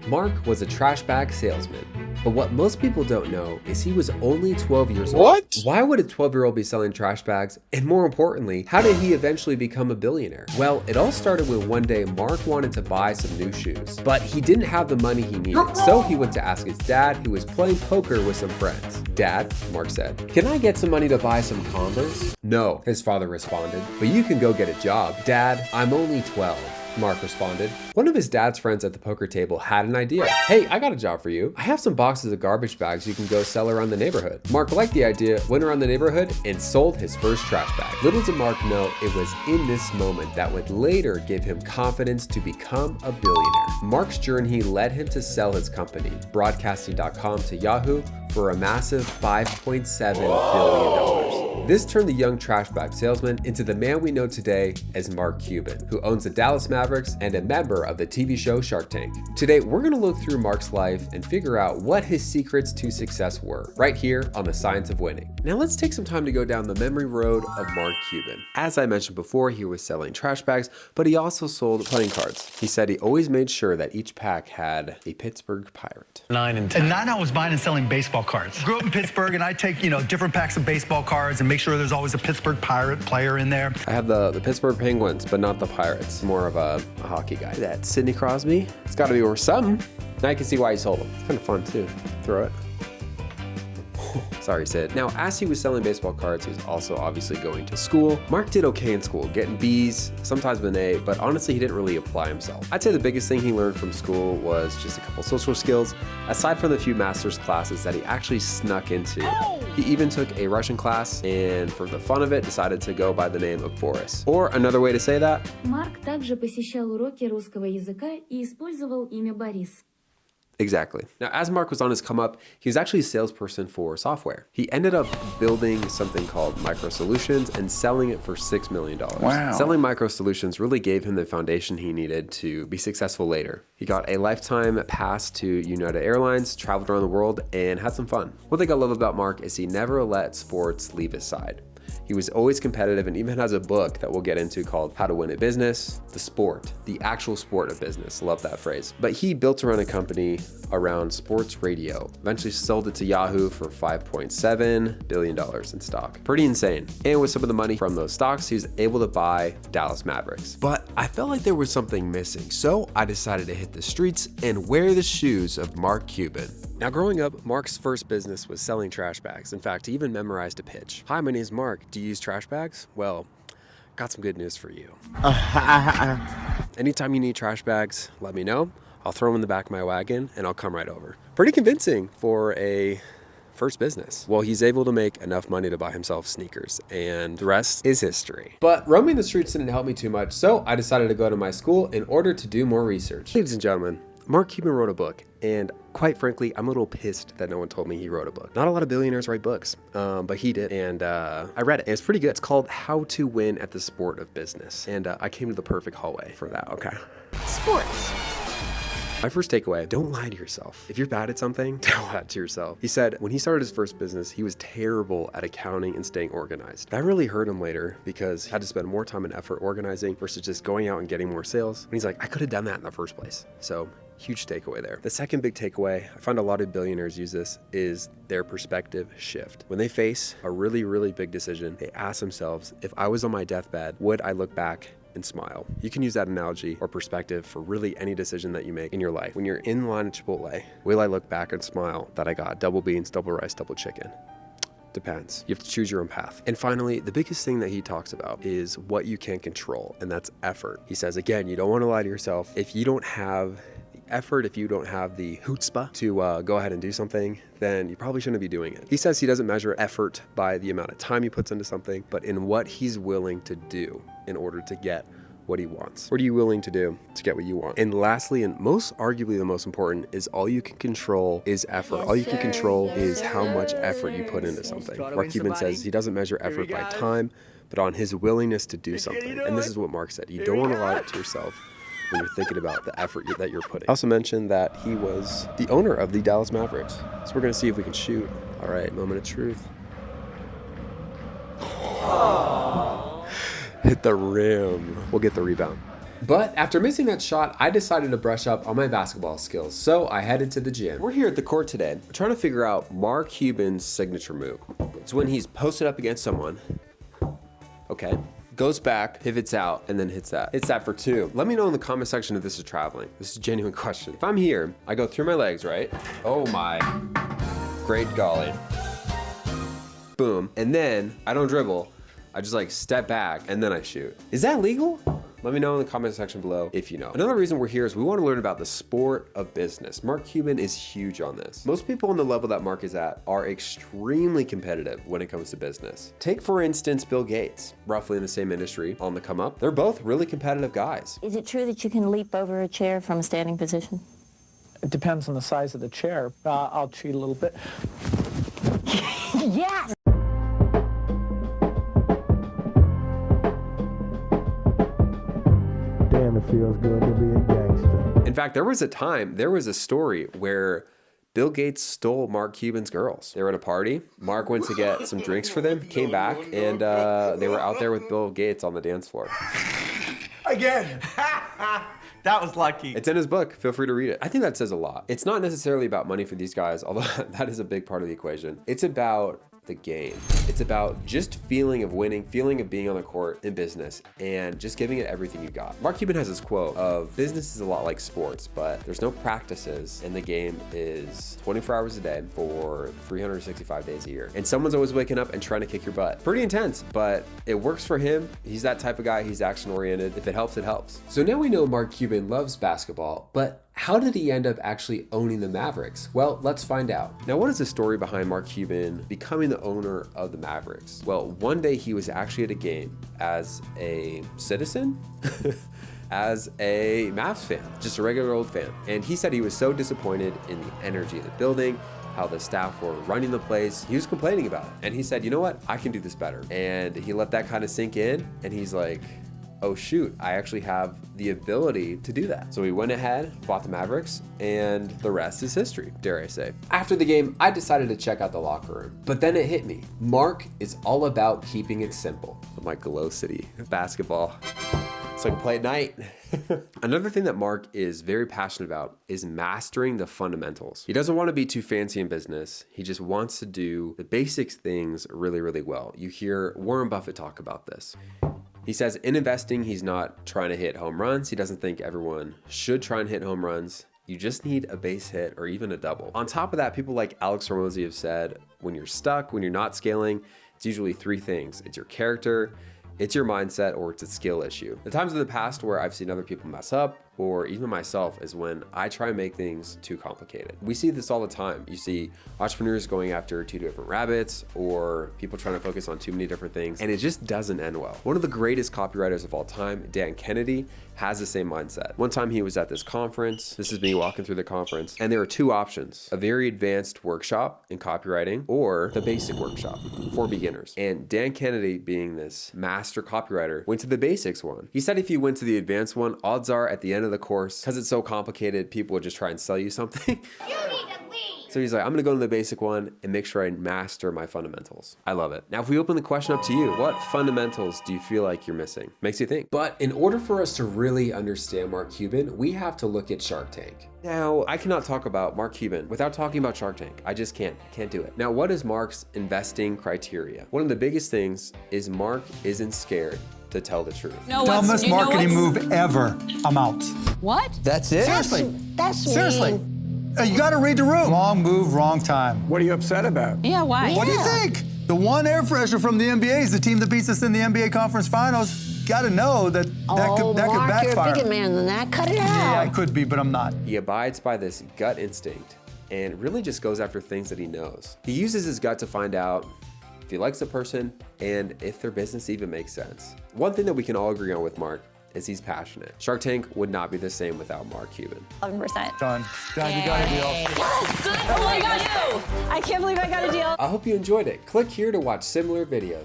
Mark was a trash bag salesman. But what most people don't know is he was only 12 years old. What? Why would a 12-year-old be selling trash bags? And more importantly, how did he eventually become a billionaire? Well, it all started when one day Mark wanted to buy some new shoes, but he didn't have the money he needed. So he went to ask his dad, who was playing poker with some friends. Dad, Mark said, "Can I get some money to buy some Converse?" "No," his father responded, "but you can go get a job." "Dad, I'm only 12. Mark responded. One of his dad's friends at the poker table had an idea. "Hey, I got a job for you. I have some boxes of garbage bags you can go sell around the neighborhood." Mark liked the idea, went around the neighborhood, and sold his first trash bag. Little did Mark know it was in this moment that would later give him confidence to become a billionaire. Mark's journey led him to sell his company, broadcasting.com, to Yahoo for a massive $5.7 billion. This turned the young trash bag salesman into the man we know today as Mark Cuban, who owns the Dallas Mavericks and a member of the TV show Shark Tank. Today, we're gonna look through Mark's life and figure out what his secrets to success were, right here on The Science of Winning. Now let's take some time to go down the memory road of Mark Cuban. As I mentioned before, he was selling trash bags, but he also sold playing cards. He said he always made sure that each pack had a Pittsburgh Pirate. 9 and 10. And 9, I was buying and selling baseball cards. Grew up in Pittsburgh, and I take, different packs of baseball cards and make sure there's always a Pittsburgh Pirate player in there. I have the Pittsburgh Penguins, but not the Pirates. More of a hockey guy. That Sidney Crosby, it's got to be worth something. Now you can see why he sold them. It's kind of fun too. Throw it. Sorry, Sid. Now, as he was selling baseball cards, he was also obviously going to school. Mark did okay in school, getting B's, sometimes with an A, but honestly, he didn't really apply himself. I'd say the biggest thing he learned from school was just a couple social skills, aside from the few master's classes that he actually snuck into. He even took a Russian class, and for the fun of it, decided to go by the name of Boris. Or another way to say that, Марк также посещал уроки русского языка и использовал имя Борис. Exactly. Now, as Mark was on his come up, he was actually a salesperson for software. He ended up building something called Micro Solutions and selling it for $6 million. Wow. Selling Micro Solutions really gave him the foundation he needed to be successful later. He got a lifetime pass to United Airlines, traveled around the world, and had some fun. One thing I love about Mark is he never let sports leave his side. He was always competitive and even has a book that we'll get into called How to Win at Business, the sport, the actual sport of business. Love that phrase. But he built around a company around sports radio, eventually sold it to Yahoo for $5.7 billion in stock. Pretty insane. And with some of the money from those stocks, he was able to buy Dallas Mavericks. But I felt like there was something missing, so I decided to hit the streets and wear the shoes of Mark Cuban. Now, growing up, Mark's first business was selling trash bags. In fact, he even memorized a pitch. "Hi, my name's Mark. Do you use trash bags?" Well, got some good news for you. Anytime you need trash bags, let me know. I'll throw them in the back of my wagon and I'll come right over. Pretty convincing for a first business. Well, he's able to make enough money to buy himself sneakers, and the rest is history. But roaming the streets didn't help me too much, so I decided to go to my school in order to do more research. Ladies and gentlemen, Mark Cuban wrote a book, and quite frankly, I'm a little pissed that no one told me he wrote a book. Not a lot of billionaires write books, but he did, and I read it, and it's pretty good. It's called How to Win at the Sport of Business, and I came to the perfect hallway for that, okay? Sports. My first takeaway, don't lie to yourself. If you're bad at something, tell that to yourself. He said when he started his first business, he was terrible at accounting and staying organized. That really hurt him later because he had to spend more time and effort organizing versus just going out and getting more sales. And he's like, I could have done that in the first place. So huge takeaway there. The second big takeaway, I find a lot of billionaires use this, is their perspective shift. When they face a really, really big decision, they ask themselves, if I was on my deathbed, would I look back and smile? You can use that analogy or perspective for really any decision that you make in your life. When you're in line at Chipotle, will I look back and smile that I got double beans, double rice, double chicken? Depends. You have to choose your own path. And finally, the biggest thing that he talks about is what you can't control, and that's effort. He says, again, you don't want to lie to yourself. If you don't have effort, if you don't have the chutzpah to go ahead and do something, then you probably shouldn't be doing it. He says he doesn't measure effort by the amount of time he puts into something, but in what he's willing to do in order to get what he wants. What are you willing to do to get what you want? And lastly, and most arguably the most important, is all you can control is effort. All you can control is how much effort you put into something. Mark Cuban says he doesn't measure effort by time, but on his willingness to do something. And this is what Mark said. You don't want to lie to yourself when you're thinking about the effort that you're putting. I also mentioned that he was the owner of the Dallas Mavericks. So we're gonna see if we can shoot. All right, moment of truth. Hit the rim. We'll get the rebound. But after missing that shot, I decided to brush up on my basketball skills, so I headed to the gym. We're here at the court today, trying to figure out Mark Cuban's signature move. It's when he's posted up against someone, okay, goes back, pivots out, and then hits that. Hits that for two. Let me know in the comment section if this is traveling. This is a genuine question. If I'm here, I go through my legs, right? Oh my, great golly. Boom, and then I don't dribble. I just like step back and then I shoot. Is that legal? Let me know in the comment section below if you know. Another reason we're here is we want to learn about the sport of business. Mark Cuban is huge on this. Most people on the level that Mark is at are extremely competitive when it comes to business. Take for instance, Bill Gates, roughly in the same industry, on the come up. They're both really competitive guys. Is it true that you can leap over a chair from a standing position? It depends on the size of the chair. I'll cheat a little bit. Yes! Damn, it feels good to be a gangster. In fact, there was a story where Bill Gates stole Mark Cuban's girls. They were at a party. Mark went to get some drinks for them, came back, and they were out there with Bill Gates on the dance floor. Again. That was lucky. It's in his book. Feel free to read it. I think that says a lot. It's not necessarily about money for these guys, although that is a big part of the equation. It's about the game. It's about just feeling of winning, feeling of being on the court in business, and just giving it everything you got. Mark Cuban has this quote of, business is a lot like sports, but there's no practices, and the game is 24 hours a day for 365 days a year. And someone's always waking up and trying to kick your butt. Pretty intense, but it works for him. He's that type of guy. He's action-oriented. If it helps, it helps. So now we know Mark Cuban loves basketball, but how did he end up actually owning the Mavericks? Well, let's find out. Now, what is the story behind Mark Cuban becoming the owner of the Mavericks? Well, one day he was actually at a game as a citizen, as a Mavs fan, just a regular old fan. And he said he was so disappointed in the energy of the building, how the staff were running the place. He was complaining about it. And he said, you know what? I can do this better. And he let that kind of sink in, and he's like, oh shoot, I actually have the ability to do that. So we went ahead, bought the Mavericks, and the rest is history, dare I say. After the game, I decided to check out the locker room, but then it hit me. Mark is all about keeping it simple. I'm like Glow City basketball. It's like play at night. Another thing that Mark is very passionate about is mastering the fundamentals. He doesn't want to be too fancy in business. He just wants to do the basic things really, really well. You hear Warren Buffett talk about this. He says in investing, he's not trying to hit home runs. He doesn't think everyone should try and hit home runs. You just need a base hit or even a double. On top of that, people like Alex Hormozi have said, when you're stuck, when you're not scaling, it's usually three things. It's your character, it's your mindset, or it's a skill issue. The times in the past where I've seen other people mess up, or even myself, is when I try and make things too complicated. We see this all the time. You see entrepreneurs going after two different rabbits, or people trying to focus on too many different things, and it just doesn't end well. One of the greatest copywriters of all time, Dan Kennedy, has the same mindset. One time he was at this conference, this is me walking through the conference, and there were two options: a very advanced workshop in copywriting, or the basic workshop for beginners. And Dan Kennedy, being this master copywriter, went to the basics one. He said if you went to the advanced one, odds are at the end of the course, because it's so complicated, people would just try and sell you something. So he's like, I'm gonna go to the basic one and make sure I master my fundamentals. I love it. Now, if we open the question up to you, what fundamentals do you feel like you're missing? Makes you think. But in order for us to really understand Mark Cuban, we have to look at Shark Tank. Now, I cannot talk about Mark Cuban without talking about Shark Tank. I just can't do it. Now, what is Mark's investing criteria? One of the biggest things is Mark isn't scared to tell the truth. Dumbest marketing move ever. I'm out. What? That's it? Seriously. That's Seriously. You got to read the room. Wrong move, wrong time. What are you upset about? Yeah, why? What do you think? The one air fresher from the NBA is the team that beats us in the NBA Conference Finals. Got to know that could backfire. You're a bigger man than that. Cut it out. Yeah, I could be, but I'm not. He abides by this gut instinct and really just goes after things that he knows. He uses his gut to find out if he likes the person and if their business even makes sense. One thing that we can all agree on with Mark is he's passionate. Shark Tank would not be the same without Mark Cuban. 11%. Done. God, you got a deal. Yes! Good. Oh my God, I can't believe I got a deal. I hope you enjoyed it. Click here to watch similar videos.